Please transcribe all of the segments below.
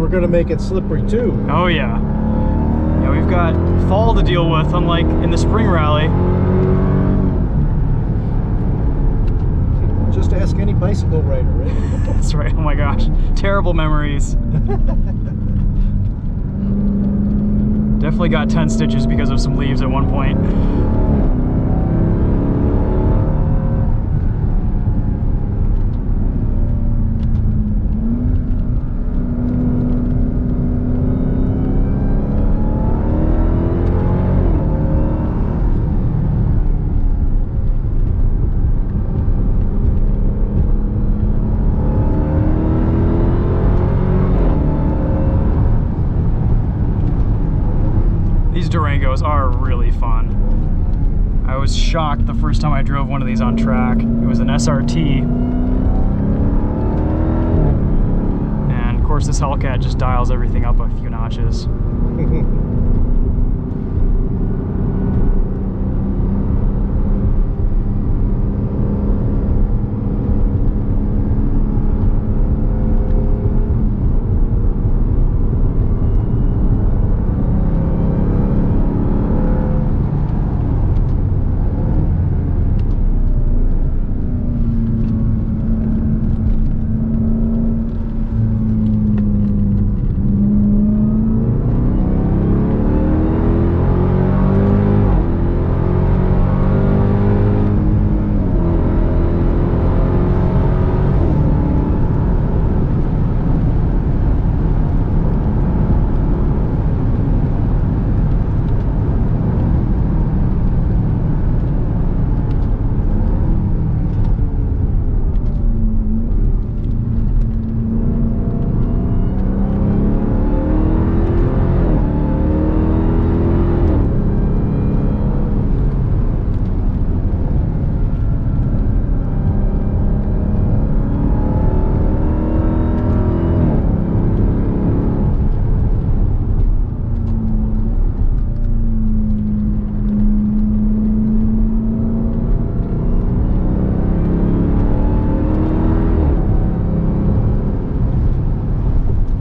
are going to make it slippery too. Oh yeah. Yeah, we've got fall to deal with, unlike in the spring rally. Just ask any bicycle rider, right? That's right. Oh my gosh. Terrible memories. Definitely got 10 stitches because of some leaves at one point. These Durangos are really fun. I was shocked the first time I drove one of these on track. It was an SRT. And of course this Hellcat just dials everything up a few notches.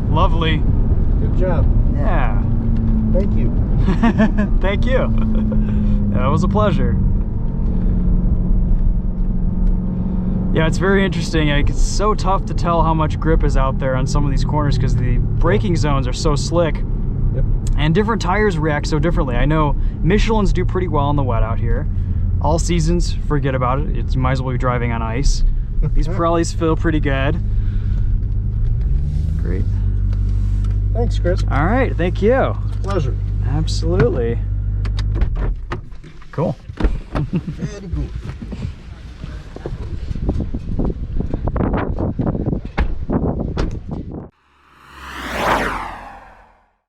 Lovely. Good job. Yeah. Thank you. Thank you. That was a pleasure. Yeah, it's very interesting. Like, it's so tough to tell how much grip is out there on some of these corners because the braking zones are so slick. Yep. And different tires react so differently. I know Michelin's do pretty well in the wet out here. All seasons, forget about it. You might as well be driving on ice. These Pirellis feel pretty good. Great. Thanks, Chris. All right, thank you. Pleasure. Absolutely. Cool. Very good.